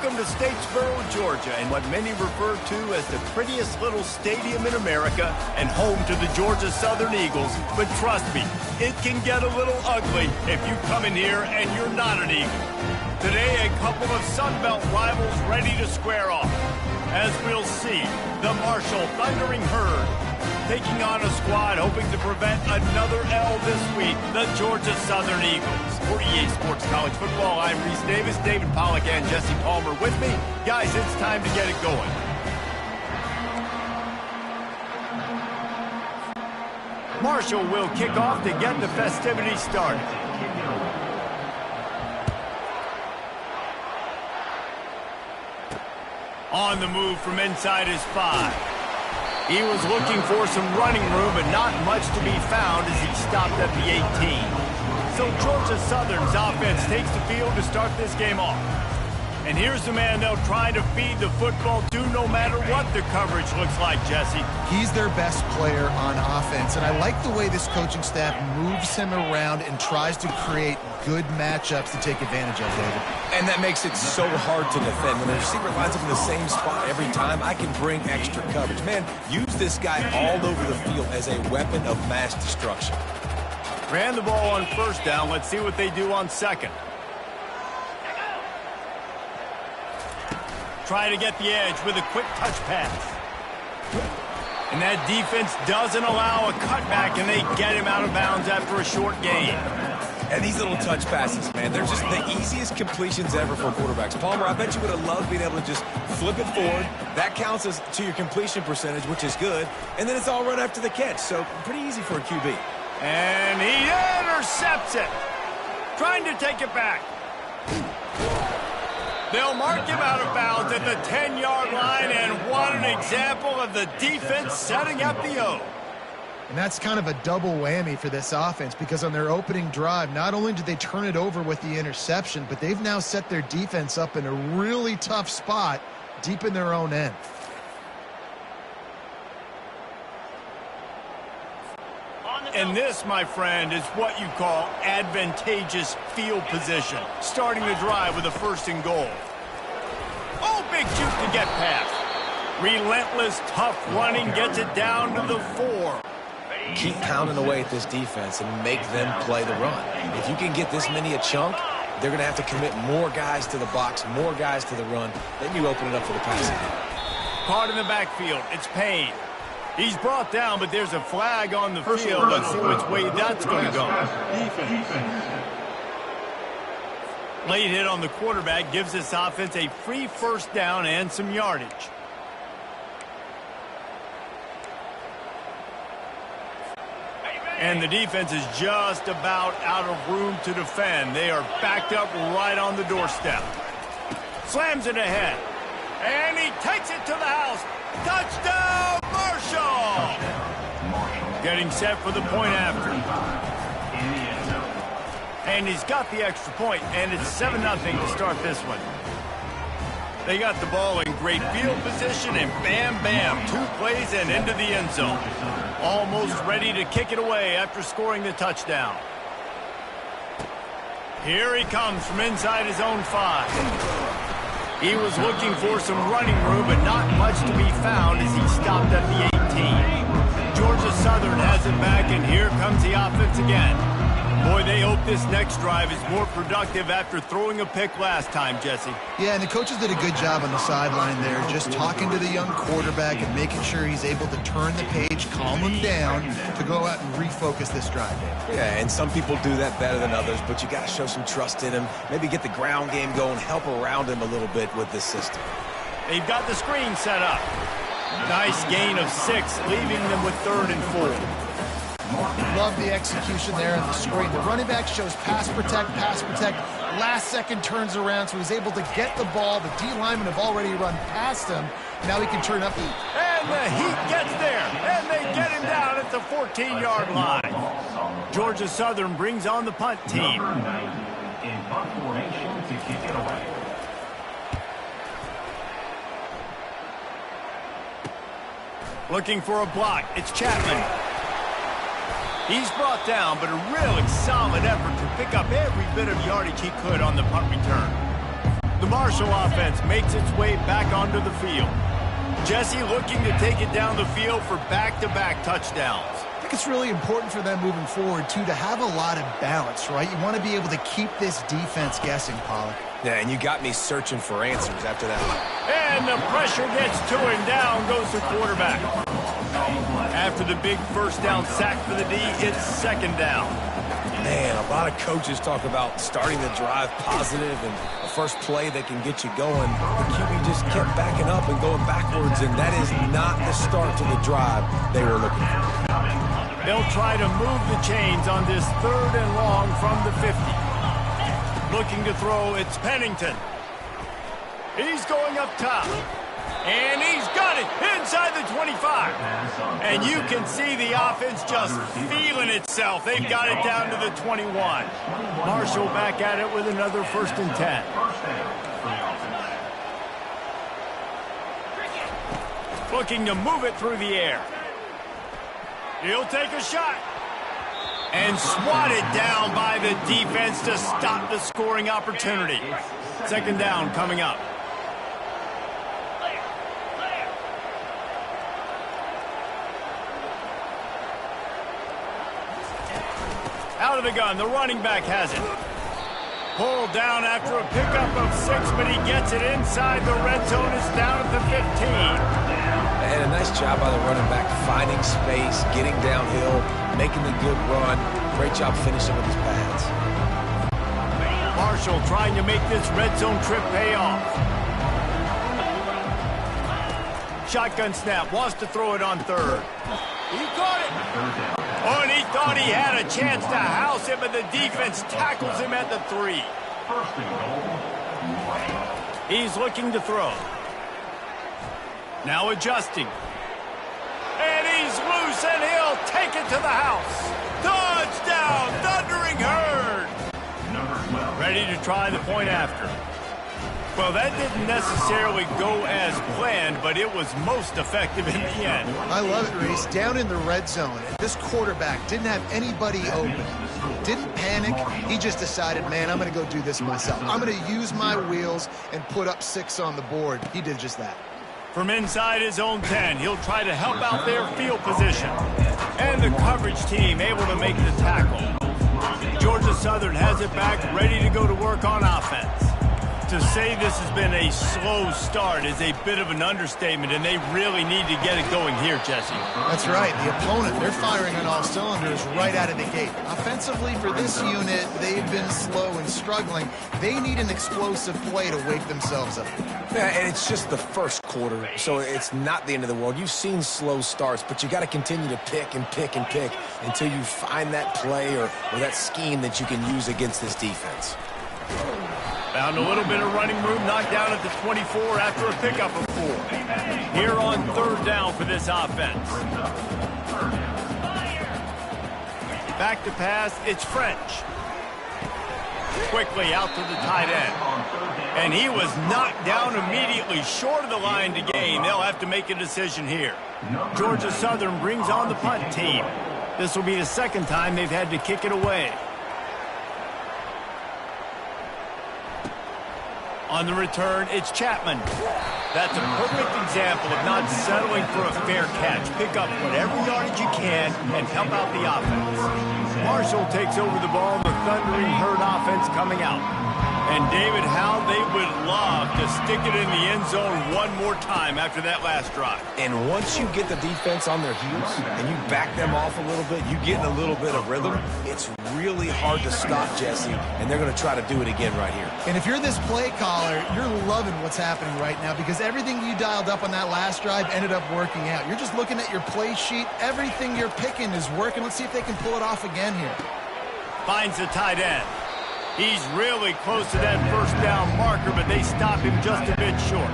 Welcome to Statesboro, Georgia, and what many refer to as the prettiest little stadium in America and home to the Georgia Southern Eagles. But trust me, it can get a little ugly if you come in here and you're not an Eagle. Today, a couple of Sun Belt rivals ready to square off. As we'll see, the Marshall Thundering Herd taking on a squad hoping to prevent another L this week, the Georgia Southern Eagles. For EA Sports College Football, I'm Reese Davis, David Pollack, and Jesse Palmer with me. Guys, it's time to get it going. Marshall will kick off to get the festivities started. On the move from inside his 5. He was looking for some running room, but not much to be found as he stopped at the 18. So Georgia Southern's offense takes the field to start this game off. And here's the man they'll try to feed the football to no matter what the coverage looks like, Jesse. He's their best player on offense, and I like the way this coaching staff moves him around and tries to create good matchups to take advantage of, David. And that makes it so hard to defend. When the receiver lines up in the same spot every time, I can bring extra coverage. Man, use this guy all over the field as a weapon of mass destruction. Ran the ball on first down. Let's see what they do on second. Try to get the edge with a quick touch pass. And that defense doesn't allow a cutback, and they get him out of bounds after a short gain. And these little touch passes, man, they're just the easiest completions ever for quarterbacks. Palmer, I bet you would have loved being able to just flip it forward. That counts as to your completion percentage, which is good. And then it's all run after the catch, so pretty easy for a QB. And he intercepts it. Trying to take it back. They'll mark him out of bounds at the 10-yard line, and what an example of the defense setting up the O. And that's kind of a double whammy for this offense, because on their opening drive, not only did they turn it over with the interception, but they've now set their defense up in a really tough spot deep in their own end. And this, my friend, is what you call advantageous field position. Starting the drive with a 1st and goal. Oh, big juke to get past. Relentless, tough running gets it down to the 4. Keep pounding away at this defense and make them play the run. If you can get this many a chunk, they're going to have to commit more guys to the box, more guys to the run. Then you open it up for the passing. Caught in the backfield. It's Payne. He's brought down, but there's a flag on the field. Let's see which way that's going to go. Late hit on the quarterback gives this offense a free 1st down and some yardage. And the defense is just about out of room to defend. They are backed up right on the doorstep. Slams it ahead. And he takes it to the house. Touchdown, Marshall! Getting set for the point after. And he's got the extra point, and it's 7-0 to start this one. They got the ball in great field position, and bam, bam, 2 plays and into the end zone. Almost ready to kick it away after scoring the touchdown. Here he comes from inside his own 5. He was looking for some running room, but not much to be found as he stopped at the 18. Georgia Southern has it back, and here comes the offense again. Boy, they hope this next drive is more productive after throwing a pick last time, Jesse. Yeah, and the coaches did a good job on the sideline there, just talking to the young quarterback and making sure he's able to turn the page, calm him down to go out and refocus this drive. Yeah, and some people do that better than others, but you got to show some trust in him. Maybe get the ground game going, help around him a little bit with this system. They've got the screen set up. Nice gain of 6, leaving them with 3rd and 4. Love the execution there on the screen. The running back shows pass protect. Last second turns around, so he's able to get the ball. The D linemen have already run past him. Now he can turn up. And the heat gets there, and they get him down at the 14-yard line. Georgia Southern brings on the punt team. In punt formation to kick it away. Looking for a block. It's Chapman. He's brought down, but a really solid effort to pick up every bit of yardage he could on the punt return. The Marshall offense makes its way back onto the field. Jesse looking to take it down the field for back-to-back touchdowns. I think it's really important for them moving forward, too, to have a lot of balance, right? You want to be able to keep this defense guessing, Pollard. Yeah, and you got me searching for answers after that. And the pressure gets to him. Down goes the quarterback. After the big first down sack for the D, it's second down. Man, a lot of coaches talk about starting the drive positive and the first play that can get you going. The QB just kept backing up and going backwards, and that is not the start to the drive they were looking for. They'll try to move the chains on this 3rd and long from the 50. Looking to throw, it's Pennington. He's going up top. And he's got it inside the 25. And you can see the offense just feeling itself. They've got it down to the 21. Marshall back at it with another 1st and 10. Looking to move it through the air. He'll take a shot. And swatted down by the defense to stop the scoring opportunity. Second down coming up. Out of the gun, the running back has it. Pulled down after a pickup of 6, but he gets it inside the red zone. It's down at the 15. And a nice job by the running back, finding space, getting downhill, making the good run. Great job finishing with his pads. Marshall trying to make this red zone trip pay off. Shotgun snap, wants to throw it on 3rd. He caught it. Oh, and he thought he had a chance to house him, but the defense tackles him at the 3. He's looking to throw. Now adjusting. And he's loose, and he'll take it to the house. Touchdown, Thundering Herd. Ready to try the point after. Well, that didn't necessarily go as planned, but it was most effective in the end. I love it, Reese. Down in the red zone, this quarterback didn't have anybody open. Didn't panic. He just decided, man, I'm going to go do this myself. I'm going to use my wheels and put up 6 on the board. He did just that. From inside his own 10, he'll try to help out their field position. And the coverage team able to make the tackle. Georgia Southern has it back, ready to go to work on offense. To say this has been a slow start is a bit of an understatement, and they really need to get it going here, Jesse. That's right. The opponent, they're firing on all cylinders right out of the gate. Offensively, for this unit, they've been slow and struggling. They need an explosive play to wake themselves up. Yeah, and it's just the first quarter, so it's not the end of the world. You've seen slow starts, but you got to continue to pick and pick and pick until you find that play or that scheme that you can use against this defense. Found a little bit of running room, knocked down at the 24 after a pickup of 4. Here on 3rd down for this offense. Back to pass, it's French. Quickly out to the tight end. And he was knocked down immediately short of the line to gain. They'll have to make a decision here. Georgia Southern brings on the punt team. This will be the 2nd time they've had to kick it away. On the return, it's Chapman. That's a perfect example of not settling for a fair catch. Pick up whatever yardage you can and help out the offense. Marshall takes over the ball, the Thundering Herd offense coming out. And David, how they would love to stick it in the end zone one more time after that last drive. And once you get the defense on their heels and you back them off a little bit, you get in a little bit of rhythm, it's really hard to stop Jesse, and they're going to try to do it again right here. And if you're this play caller, you're loving what's happening right now because everything you dialed up on that last drive ended up working out. You're just looking at your play sheet. Everything you're picking is working. Let's see if they can pull it off again here. Finds the tight end. He's really close to that 1st down marker, but they stop him just a bit short.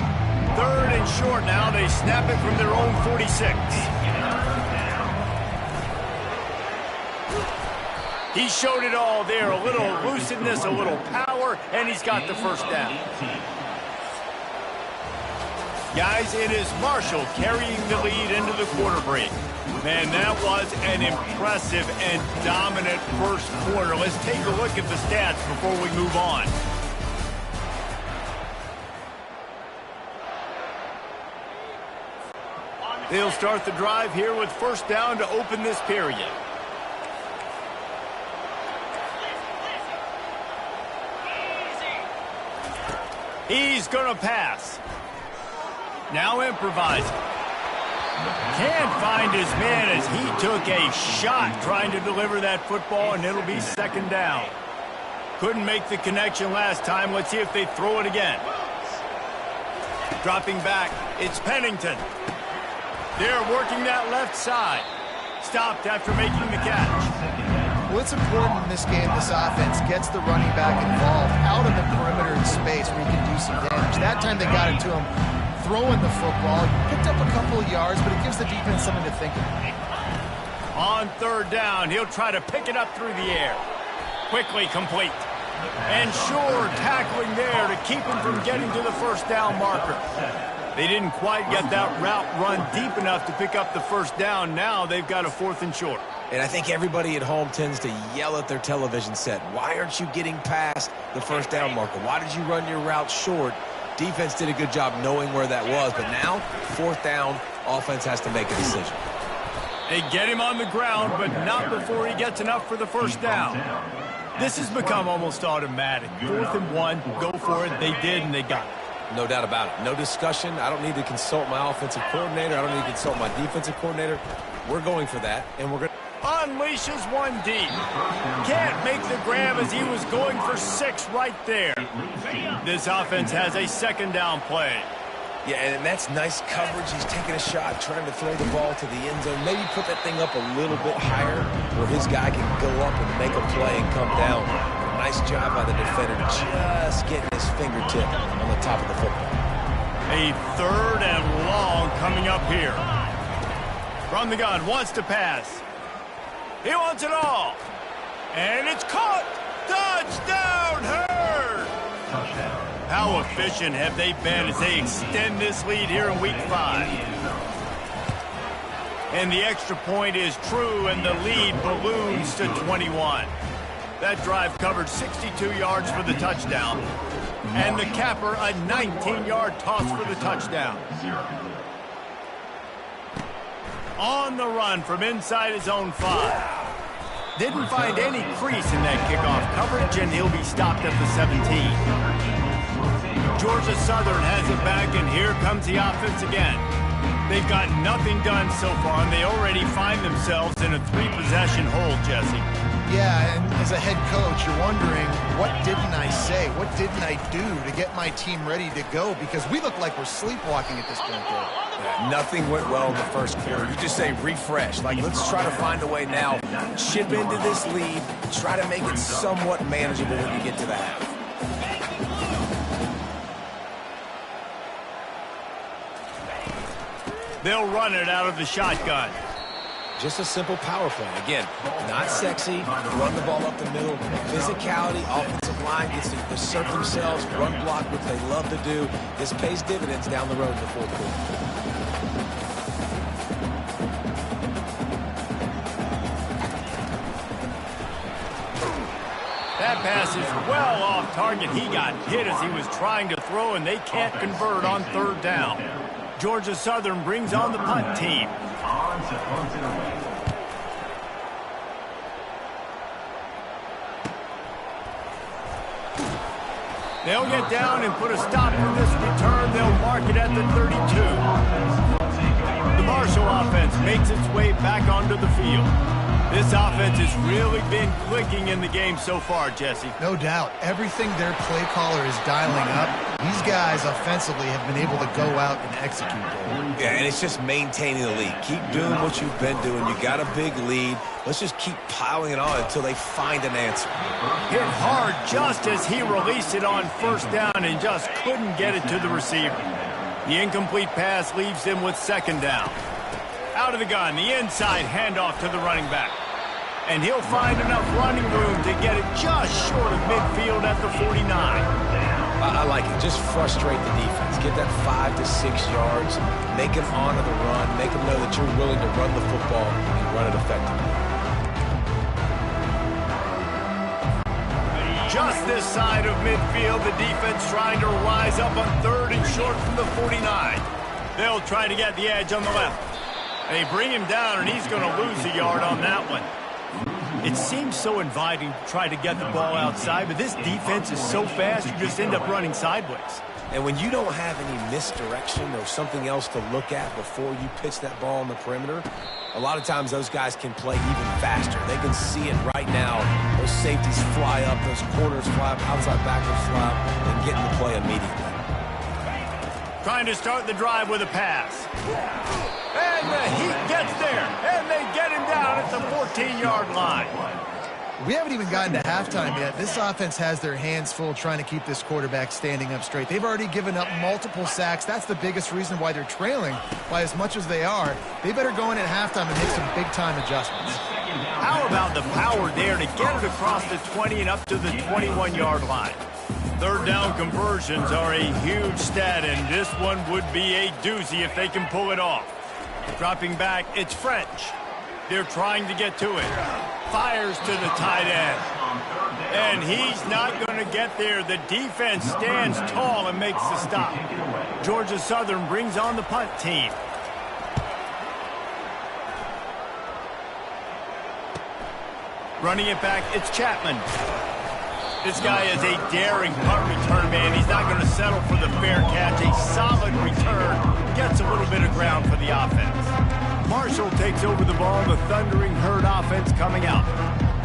3rd and short now. They snap it from their own 46. He showed it all there. A little elusiveness, a little power, and he's got the 1st down. Guys, it is Marshall carrying the lead into the quarter break. Man, that was an impressive and dominant first quarter. Let's take a look at the stats before we move on. They'll start the drive here with first down to open this period. He's going to pass. Now improvising. Can't find his man as he took a shot trying to deliver that football, and it'll be second down. Couldn't make the connection last time. Let's see if they throw it again. Dropping back, it's Pennington. They're working that left side. Stopped after making the catch. Well, it's important in this game this offense gets the running back involved out in the perimeter in space where he can do some damage. That time they got it to him throwing the football. He picked up a couple of yards, but it gives the defense something to think about. On third down, he'll try to pick it up through the air. Quickly complete. And sure, tackling there to keep him from getting to the first down marker. They didn't quite get that route run deep enough to pick up the first down. Now they've got a 4th and short. And I think everybody at home tends to yell at their television set. Why aren't you getting past the first down marker? Why did you run your route short? Defense did a good job knowing where that was. But now, 4th down, offense has to make a decision. They get him on the ground, but not before he gets enough for the first down. This has become almost automatic. 4th and 1, go for it. They did, and they got it. No doubt about it. No discussion. I don't need to consult my offensive coordinator. I don't need to consult my defensive coordinator. We're going for that, and we're going to... Unleashes one deep. Can't make the grab as he was going for 6 right there. This offense has a second down play. Yeah, and that's nice coverage. He's taking a shot, trying to throw the ball to the end zone. Maybe put that thing up a little bit higher where his guy can go up and make a play and come down. Nice job by the defender just getting his fingertip on the top of the football. A 3rd and long coming up here. From the gun, wants to pass. He wants it all. And it's caught. Touchdown, Hurd. Touchdown. How efficient have they been as they extend this lead here in week 5? And the extra point is true, and the lead balloons to 21. That drive covered 62 yards for the touchdown. And the capper, a 19-yard toss for the touchdown. On the run from inside his own 5. Didn't find any crease in that kickoff coverage, and he'll be stopped at the 17. Georgia Southern has it back, and here comes the offense again. They've got nothing done so far, and they already find themselves in a 3-possession hole, Jesse. Yeah, and as a head coach, you're wondering, what didn't I say? What didn't I do to get my team ready to go? Because we look like we're sleepwalking at this point there. Yeah, nothing went well in the first quarter. You just say refresh. Like, let's try to find a way now. Chip into this lead. Try to make it somewhat manageable when you get to the half. They'll run it out of the shotgun. Just a simple power play. Again, not sexy. Run the ball up the middle. Physicality, offensive line gets to assert themselves, run block, which they love to do. This pays dividends down the road in the 4th quarter. That pass is well off target. He got hit as he was trying to throw, and they can't convert on 3rd down. Georgia Southern brings on the punt team. On to punt it away. They'll get down and put a stop to this return. They'll mark it at the 32. The Marshall offense makes its way back onto the field. This offense has really been clicking in the game so far, Jesse. No doubt. Everything their play caller is dialing up, these guys offensively have been able to go out and execute. Yeah, and it's just maintaining the lead. Keep doing what you've been doing. You got a big lead. Let's just keep piling it on until they find an answer. Hit hard just as he released it on 1st down and just couldn't get it to the receiver. The incomplete pass leaves them with 2nd down. Out of the gun, the inside handoff to the running back. And he'll find enough running room to get it just short of midfield at the 49. I like it. Just frustrate the defense. Get that 5 to 6 yards. Make them honor the run. Make them know that you're willing to run the football and run it effectively. Just this side of midfield, the defense trying to rise up on 3rd and short from the 49. They'll try to get the edge on the left. They bring him down, and he's going to lose a yard on that one. It seems so inviting to try to get the ball outside, but this defense is so fast, you just end up running sideways. And when you don't have any misdirection or something else to look at before you pitch that ball on the perimeter, a lot of times those guys can play even faster. They can see it right now. Those safeties fly up, those corners fly up, outside backers fly up, and get in the play immediately. Trying to start the drive with a pass. And the Heat gets there, and they get him down at the 14-yard line. We haven't even gotten to halftime yet. This offense has their hands full trying to keep this quarterback standing up straight. They've already given up multiple sacks. That's the biggest reason why they're trailing by as much as they are. They better go in at halftime and make some big-time adjustments. How about the power there to get it across the 20 and up to the 21-yard line? Third down conversions are a huge stat, and this one would be a doozy if they can pull it off. Dropping back, it's French. They're trying to get to it. Fires to the tight end. And he's not going to get there. The defense stands tall and makes the stop. Georgia Southern brings on the punt team. Running it back, it's Chapman. This guy is a daring punt return man. He's not going to settle for the fair catch. A solid return. Gets a little bit of ground for the offense. Marshall takes over the ball. The Thundering Herd offense coming out.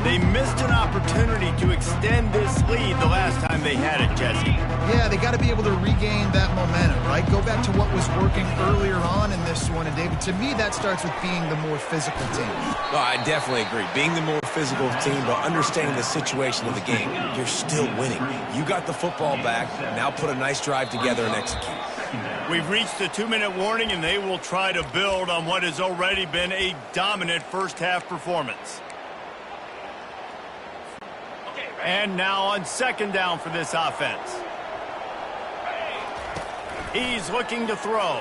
They missed an opportunity to extend this lead the last time they had it, Jesse. Yeah, they got to be able to regain that momentum, right? Go back to what was working earlier on in this one. And, David, to me, that starts with being the more physical team. No, I definitely agree. Being the more physical team, but understanding the situation of the game. You're still winning. You got the football back. Now put a nice drive together and execute. We've reached the 2-minute warning, and they will try to build on what has already been a dominant first-half performance. And now on second down for this offense. He's looking to throw.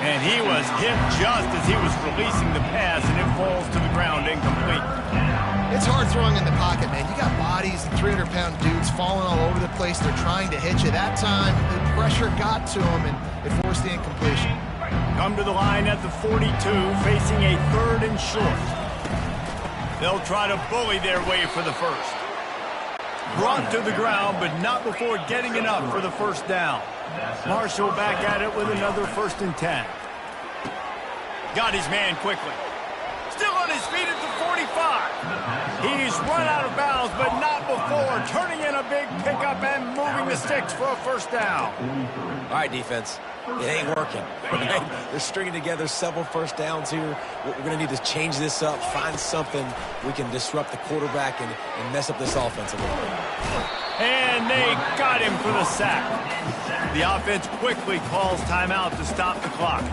And he was hit just as he was releasing the pass, and it falls to the ground incomplete. It's hard throwing in the pocket, man. You got bodies and 300-pound dudes falling all over the place. They're trying to hit you. That time, the pressure got to him, and it forced the incompletion. Come to the line at the 42, facing a third and short. They'll try to bully their way for the first. Brought to the ground, but not before getting enough for the first down. Marshall back at it with another 1st and 10. Got his man quickly. Still on his feet at the 45. He's run out of bounds, but not before turning in a big pickup and moving the sticks for a first down. All right, defense. It ain't working. Right? They're stringing together several first downs here. We're going to need to change this up, find something we can disrupt the quarterback and mess up this offense a little bit. And they got him for the sack. The offense quickly calls timeout to stop the clock.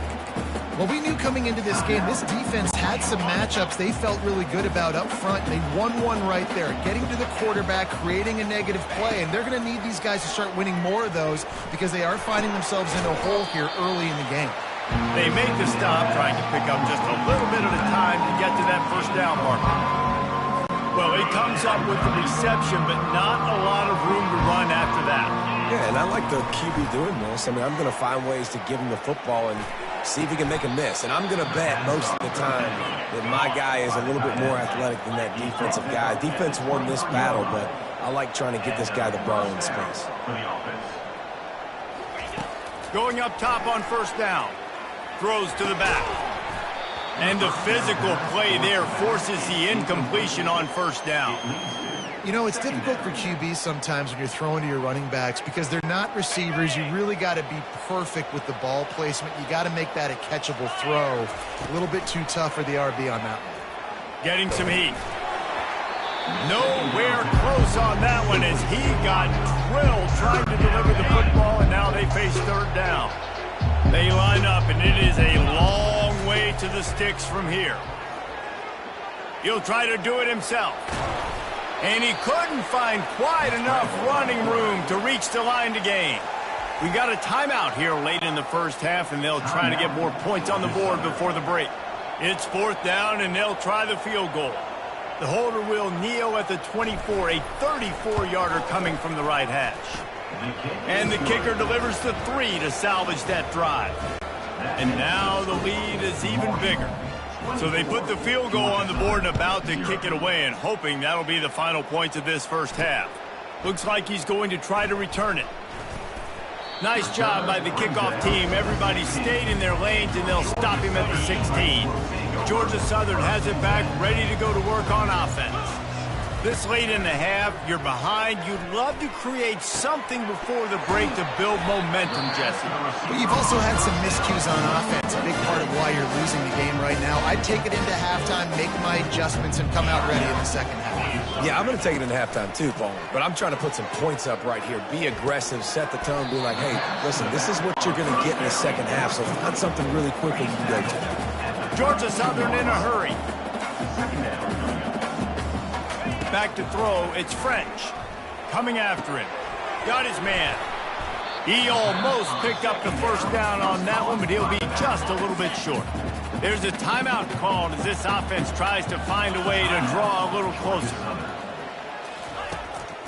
Well, we knew coming into this game, this defense had some matchups they felt really good about up front. They won one right there, getting to the quarterback, creating a negative play, and they're going to need these guys to start winning more of those because they are finding themselves in a hole here early in the game. They make the stop, trying to pick up just a little bit at a time to get to that first down marker. Well, he comes up with the reception, but not a lot of room to run after that. Yeah, and I like the QB doing this. I mean, I'm going to find ways to give him the football and see if he can make a miss. And I'm going to bet most of the time that my guy is a little bit more athletic than that defensive guy. Defense won this battle, but I like trying to get this guy the ball in space. Going up top on first down. Throws to the back. And the physical play there forces the incompletion on first down. You know, it's difficult for QBs sometimes when you're throwing to your running backs because they're not receivers. You really got to be perfect with the ball placement. You got to make that a catchable throw. A little bit too tough for the RB on that one. Getting some heat. Nowhere close on that one as he got drilled trying to deliver the football, and now they face third down. They line up, and it is a long way to the sticks from here. He'll try to do it himself. And he couldn't find quite enough running room to reach the line to gain. We got a timeout here late in the first half, and they'll try to get more points on the board before the break. It's fourth down, and they'll try the field goal. The holder will kneel at the 24, a 34-yarder coming from the right hash. And the kicker delivers the 3 to salvage that drive. And now the lead is even bigger. So they put the field goal on the board and about to kick it away, and hoping that'll be the final points of this first half. Looks like he's going to try to return it. Nice job by the kickoff team. Everybody stayed in their lanes, and they'll stop him at the 16. Georgia Southern has it back, ready to go to work on offense. This late in the half, you're behind. You'd love to create something before the break to build momentum, Jesse. But you've also had some miscues on offense, a big part of why you're losing the game right now. I'd take it into halftime, make my adjustments, and come out ready in the second half. Yeah, I'm going to take it into halftime too, Paul. But I'm trying to put some points up right here. Be aggressive, set the tone, be like, hey, listen, this is what you're going to get in the second half, so find something really quickly you can go to. Georgia Southern in a hurry. Back to throw, it's French. Coming after him. Got his man. He almost picked up the first down on that one, but he'll be just a little bit short. There's a timeout called as this offense tries to find a way to draw a little closer.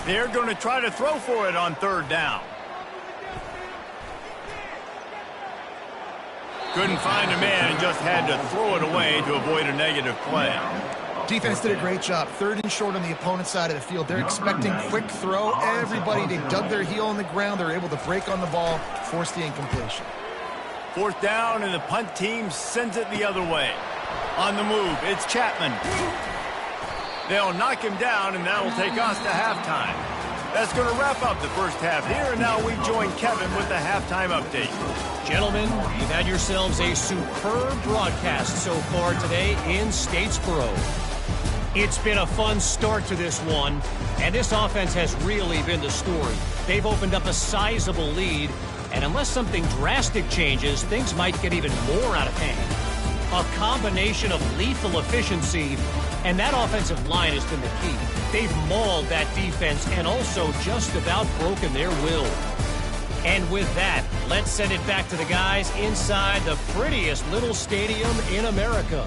They're going to try to throw for it on third down. Couldn't find a man and just had to throw it away to avoid a negative play. Defense did a great job. Third and short on the opponent's side of the field. They're expecting quick throw. Everybody, they dug their heel on the ground. They're able to break on the ball, force the incompletion. Fourth down, and the punt team sends it the other way. On the move, it's Chapman. They'll knock him down, and that will take us to halftime. That's going to wrap up the first half here, and now we join Kevin with the halftime update. Gentlemen, you've had yourselves a superb broadcast so far today in Statesboro. It's been a fun start to this one, and this offense has really been the story. They've opened up a sizable lead, and unless something drastic changes, things might get even more out of hand. A combination of lethal efficiency, and that offensive line has been the key. They've mauled that defense and also just about broken their will. And with that, let's send it back to the guys inside the prettiest little stadium in America.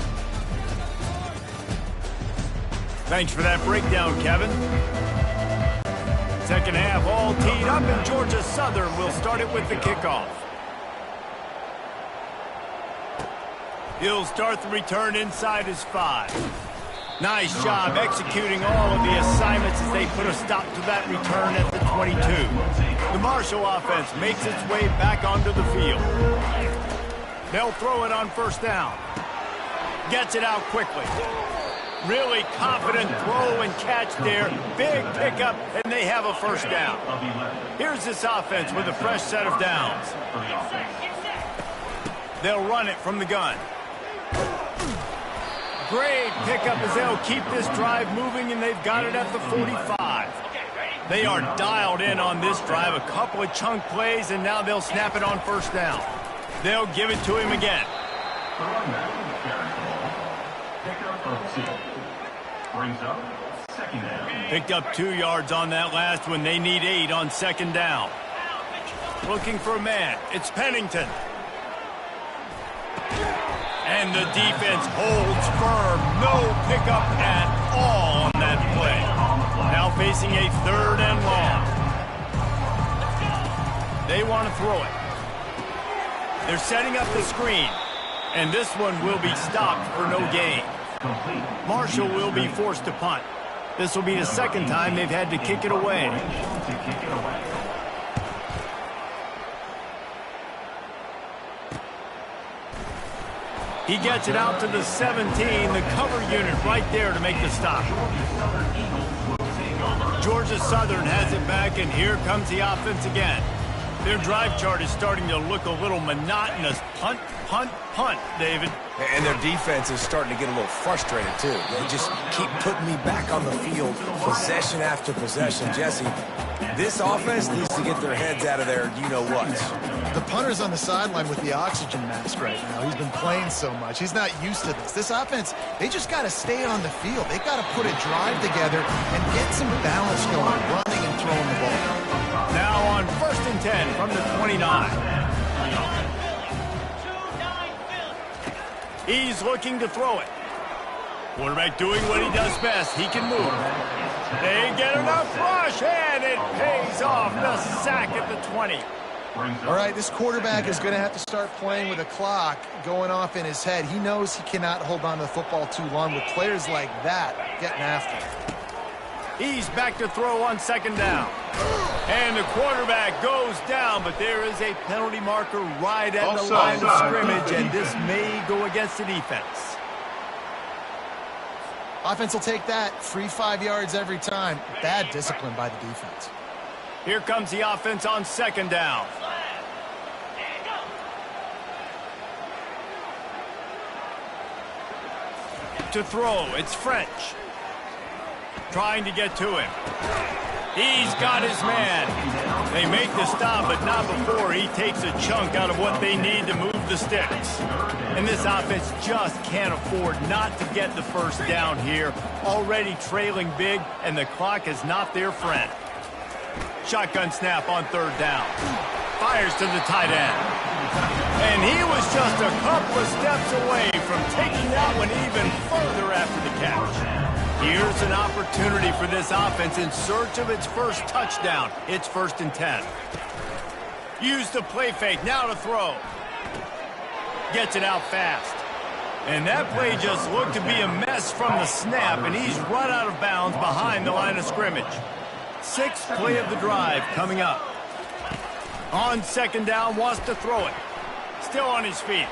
Thanks for that breakdown, Kevin. Second half all teed up, and Georgia Southern will start it with the kickoff. He'll start the return inside his 5. Nice job executing all of the assignments as they put a stop to that return at the 22. The Marshall offense makes its way back onto the field. They'll throw it on first down. Gets it out quickly. Really confident throw and catch there. Big pickup, and they have a first down. Here's this offense with a fresh set of downs. They'll run it from the gun. Great pickup as they'll keep this drive moving, and they've got it at the 45. They are dialed in on this drive. A couple of chunk plays, and now they'll snap it on first down. They'll give it to him again. Picked up 2 yards on that last one. They need 8 on second down. Looking for a man. It's Pennington. And the defense holds firm. No pickup at all on that play. Now facing a third and long. They want to throw it. They're setting up the screen. And this one will be stopped for no gain. Marshall will be forced to punt. This will be the second time they've had to kick it away. He gets it out to the 17, the cover unit right there to make the stop. Georgia Southern has it back, and here comes the offense again. Their drive chart is starting to look a little monotonous. Punt, punt, punt, David. And their defense is starting to get a little frustrated, too. They just keep putting me back on the field, possession after possession. Jesse, this offense needs to get their heads out of their you-know-what. The punter's on the sideline with the oxygen mask right now. He's been playing so much. He's not used to this. This offense, they just got to stay on the field. They got to put a drive together and get some balance going, running and throwing the ball. Now on 1st and 10 from the 29. He's looking to throw it. Quarterback doing what he does best. He can move. They get enough rush, and it pays off. The sack at the 20. All right, this quarterback is going to have to start playing with a clock going off in his head. He knows he cannot hold on to the football too long with players like that getting after him. He's back to throw on second down. And the quarterback goes down, but there is a penalty marker right at the line of scrimmage, and this may go against the defense. Offense will take that. Free 5 yards every time. Bad discipline by the defense. Here comes the offense on second down. To throw, it's French. Trying to get to him. He's got his man. They make the stop, but not before he takes a chunk out of what they need to move the sticks. And this offense just can't afford not to get the first down here. Already trailing big, and the clock is not their friend. Shotgun snap on third down. Fires to the tight end. And he was just a couple of steps away from taking that one even further after the catch. Here's an opportunity for this offense in search of its first touchdown. It's 1st and 10. Use the play fake, now to throw. Gets it out fast. And that play just looked to be a mess from the snap, and he's run out of bounds behind the line of scrimmage. 6th play of the drive coming up. On second down, wants to throw it. Still on his feet.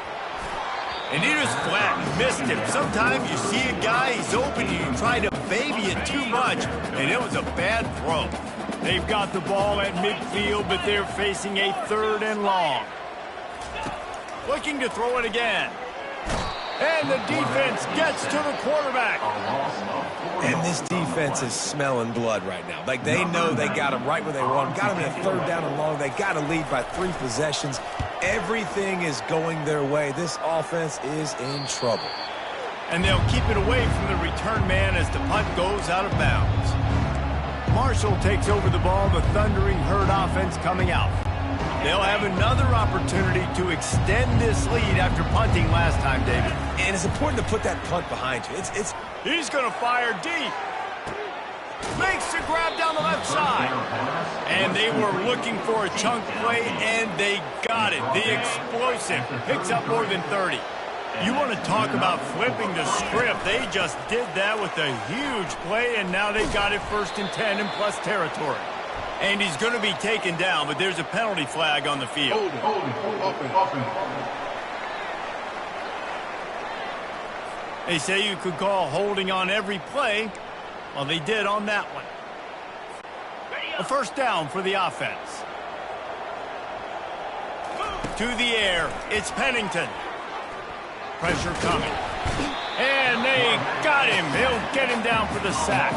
And he just flat missed him. Sometimes you see a guy, he's open, and you try to baby it too much, and it was a bad throw. They've got the ball at midfield, but they're facing a 3rd and long. Looking to throw it again. And the defense gets to the quarterback. And this defense is smelling blood right now. Like, they know they got him right where they want him. Got him in a 3rd down and long. They got to lead by 3 possessions. Everything is going their way. This offense is in trouble. And they'll keep it away from the return man as the punt goes out of bounds. Marshall takes over the ball. The Thundering Herd offense coming out. They'll have another opportunity to extend this lead after punting last time, David. And it's important to put that punt behind you. He's going to fire deep. Makes the grab down the left side. And they were looking for a chunk play, and they got it. The explosive picks up more than 30. You want to talk about flipping the script. They just did that with a huge play, and now they've got it 1st and 10 in plus territory. And he's going to be taken down, but there's a penalty flag on the field. They say you could call holding on every play. Well, they did on that one. A 1st down for the offense. To the air, it's Pennington. Pressure coming. And they got him. They'll get him down for the sack.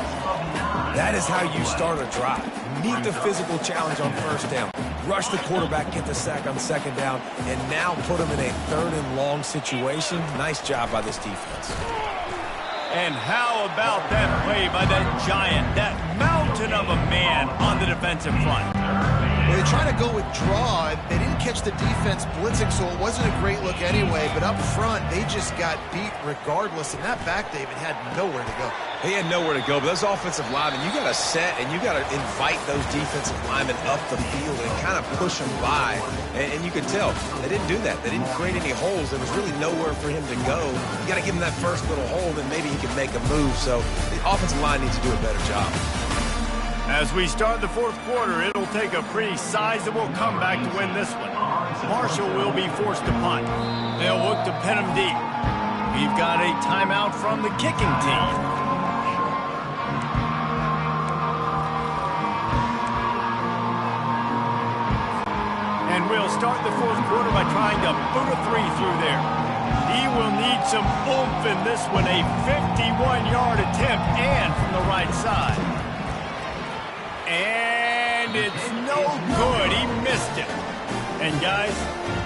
That is how you start a drive. Meet the physical challenge on 1st down. Rush the quarterback, get the sack on 2nd down, and now put him in a 3rd and long situation. Nice job by this defense. And how about that play by that giant, that mountain of a man on the defensive front? Well, they tried to go with draw. They didn't catch the defense blitzing, so it wasn't a great look anyway. But up front, they just got beat regardless. And that back, David, had nowhere to go. He had nowhere to go, but those offensive linemen, you got to set and you got to invite those defensive linemen up the field and kind of push them by. And you could tell they didn't do that. They didn't create any holes. There was really nowhere for him to go. You got to give him that first little hole, and maybe he can make a move. So the offensive line needs to do a better job. As we start the 4th quarter, it'll take a pretty sizable comeback to win this one. Marshall will be forced to punt. They'll look to pin him deep. We've got a timeout from the kicking team. And we'll start the 4th quarter by trying to boot a 3 through there. He will need some oomph in this one. A 51-yard attempt and from the right side. And it's no good. He missed it. And guys,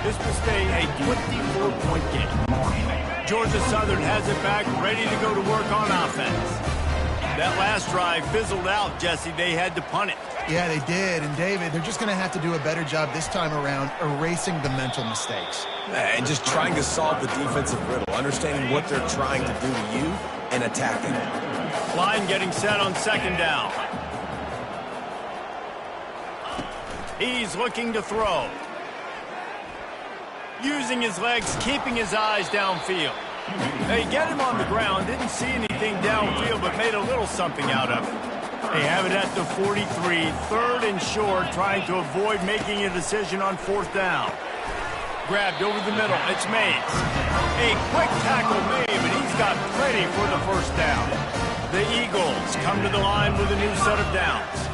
this will stay a 24-point game. Georgia Southern has it back, ready to go to work on offense. That last drive fizzled out, Jesse. They had to punt it. Yeah, they did. And, David, they're just going to have to do a better job this time around erasing the mental mistakes. And just trying to solve the defensive riddle, understanding what they're trying to do to you and attacking it. Line getting set on 2nd down. He's looking to throw. using his legs, keeping his eyes downfield. They get him on the ground, didn't see anything downfield, but made a little something out of it. They have it at the 43, 3rd and short, trying to avoid making a decision on 4th down. Grabbed over the middle, it's Mays. A quick tackle made, but he's got plenty for the 1st down. The Eagles come to the line with a new set of downs.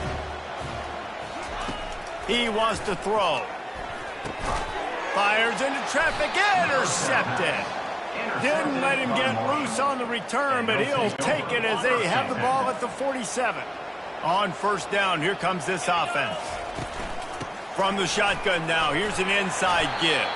He wants to throw. Fires into traffic, intercepted. Didn't let him get loose on the return, but he'll take it as they have the ball at the 47. On 1st down, here comes this offense. From the shotgun now, here's an inside give.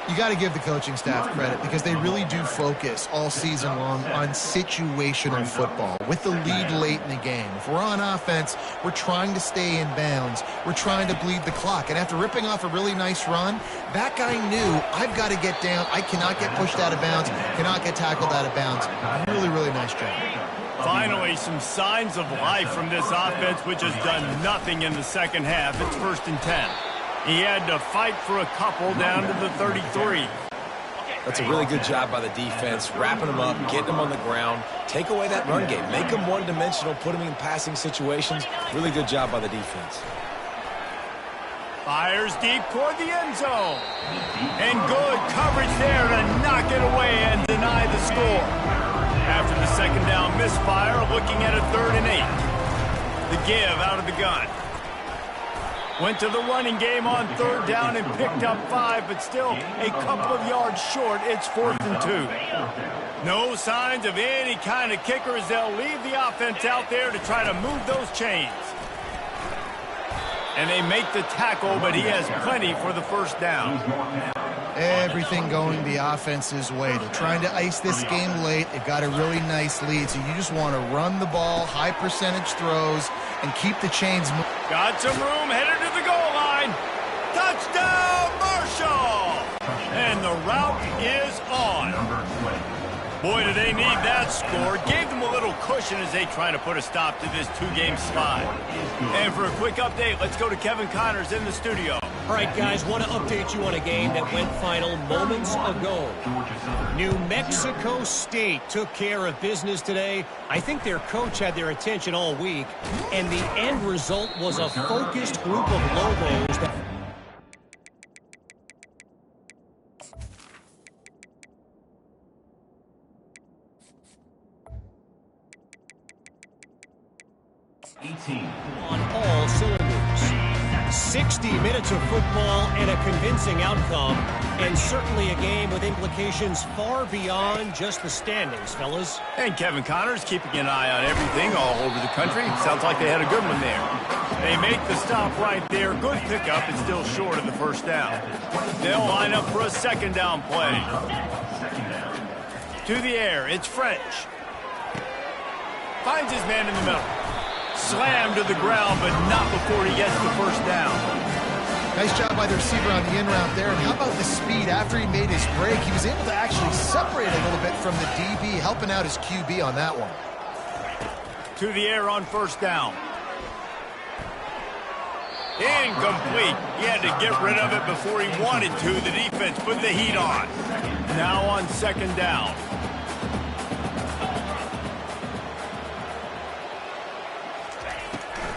You got to give the coaching staff credit because they really do focus all season long on situational football with the lead late in the game. If we're on offense, we're trying to stay in bounds. We're trying to bleed the clock. And after ripping off a really nice run, that guy knew, I've got to get down. I cannot get pushed out of bounds, cannot get tackled out of bounds. Really, really nice job. Finally, some signs of life from this offense, which has done nothing in the second half. It's 1st and 10. He had to fight for a couple down to the 33. That's a really good job by the defense, wrapping them up, getting them on the ground. Take away that run game. Make them one-dimensional, put them in passing situations. Really good job by the defense. Fires deep toward the end zone. And good coverage there to knock it away and deny the score. After the 2nd down misfire, looking at a 3rd and 8. The give out of the gun. Went to the running game on 3rd down and picked up 5, but still a couple of yards short. It's 4th and 2. No signs of any kind of kicker as they'll leave the offense out there to try to move those chains. And they make the tackle, but he has plenty for the 1st down. Everything going the offense's way. They're trying to ice this game late. They've got a really nice lead, so you just want to run the ball, high percentage throws, and keep the chains moving. Got some room, headed to the goal line. Touchdown, Marshall! And the route is on. Boy, do they need that score. Gave them a little cushion as they try to put a stop to this 2-game slide. And for a quick update, let's go to Kevin Connors in the studio. All right, guys, want to update you on a game that went final moments ago. New Mexico State took care of business today. I think their coach had their attention all week, and the end result was a focused group of Lobos that... on all cylinders. 60 minutes of football and a convincing outcome, and certainly a game with implications far beyond just the standings, fellas. And Kevin Connors keeping an eye on everything all over the country. Sounds like they had a good one there. They make the stop right there. Good pickup. It's still short of the 1st down. They'll line up for a 2nd down play. To the air. It's French. Finds his man in the middle. Slammed to the ground, but not before he gets the 1st down. Nice job by the receiver on the in route there. And how about the speed? After he made his break, he was able to actually separate a little bit from the DB, helping out his QB on that one. To the air on 1st down. Incomplete. He had to get rid of it before he wanted to. The defense put the heat on. Now on 2nd down.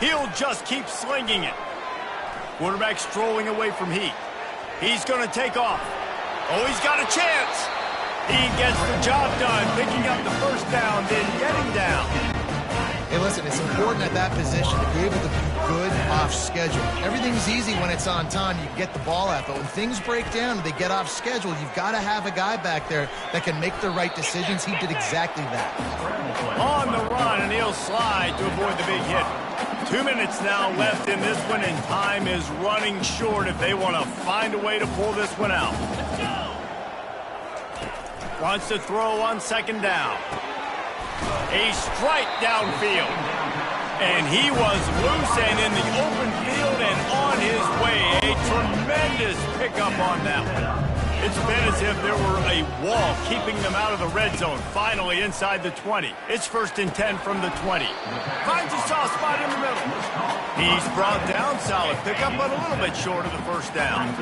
He'll just keep slinging it. Quarterback strolling away from Heat. He's going to take off. Oh, he's got a chance. He gets the job done, picking up the 1st down, then getting down. Hey, listen, it's important at that position to be able to be good off schedule. Everything's easy when it's on time. You get the ball out. But when things break down and they get off schedule, you've got to have a guy back there that can make the right decisions. He did exactly that. On the run, and he'll slide to avoid the big hit. 2 minutes now left in this one, and time is running short if they want to find a way to pull this one out. Wants to throw on 2nd down. A strike downfield. And he was loose and in the open field and on his way. A tremendous pickup on that one. It's been as if there were a wall keeping them out of the red zone. Finally inside the 20. It's 1st and 10 from the 20. Finds a soft spot in the middle. He's brought down. Solid pickup, but a little bit short of the first down.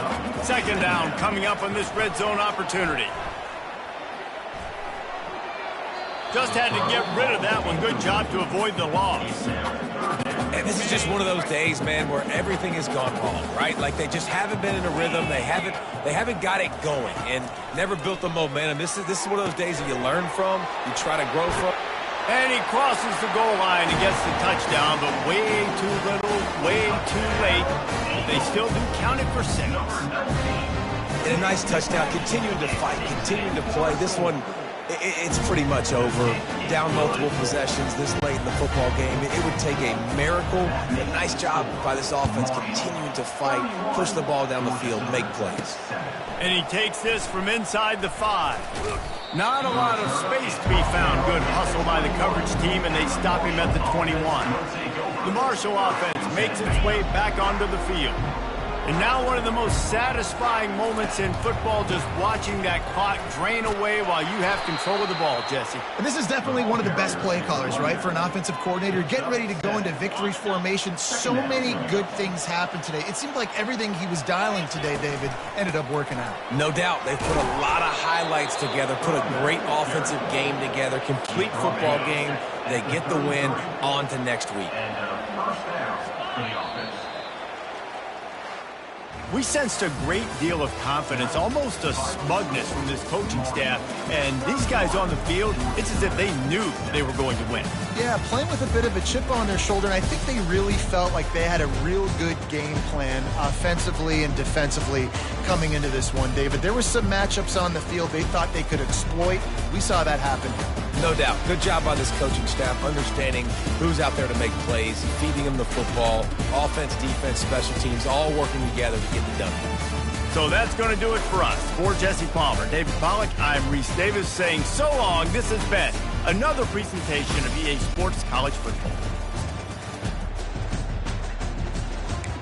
Second down coming up on this red zone opportunity. Just had to get rid of that one. Good job to avoid the loss. And this is just one of those days, man, where everything has gone wrong, right? Like they just haven't been in a rhythm. They haven't got it going and never built the momentum. This is one of those days that you learn from, you try to grow from. And he crosses the goal line and gets the touchdown, but way too little, way too late. They still do count it for 6. And a nice touchdown, continuing to fight, continuing to play. This one, it's pretty much over. Down multiple possessions this late in the football game. It would take a miracle. A nice job by this offense continuing to fight, push the ball down the field, make plays. And he takes this from inside the 5. Not a lot of space to be found. Good hustle by the coverage team, and they stop him at the 21. The Marshall offense makes its way back onto the field. And now one of the most satisfying moments in football, just watching that clock drain away while you have control of the ball, Jesse. And this is definitely one of the best play callers, right, for an offensive coordinator. Getting ready to go into victory formation. So many good things happened today. It seemed like everything he was dialing today, David, ended up working out. No doubt. They put a lot of highlights together, put a great offensive game together, complete football game. They get the win. On to next week. First down for the offense. We sensed a great deal of confidence, almost a smugness from this coaching staff. And these guys on the field, it's as if they knew they were going to win. Yeah, playing with a bit of a chip on their shoulder, and I think they really felt like they had a real good game plan offensively and defensively coming into this one, David. There were some matchups on the field they thought they could exploit. We saw that happen. No doubt. Good job by this coaching staff, understanding who's out there to make plays, feeding them the football, offense, defense, special teams, all working together to get it done. So that's going to do it for us. For Jesse Palmer, David Pollack, I'm Reese Davis saying so long. This has been another presentation of EA Sports College Football.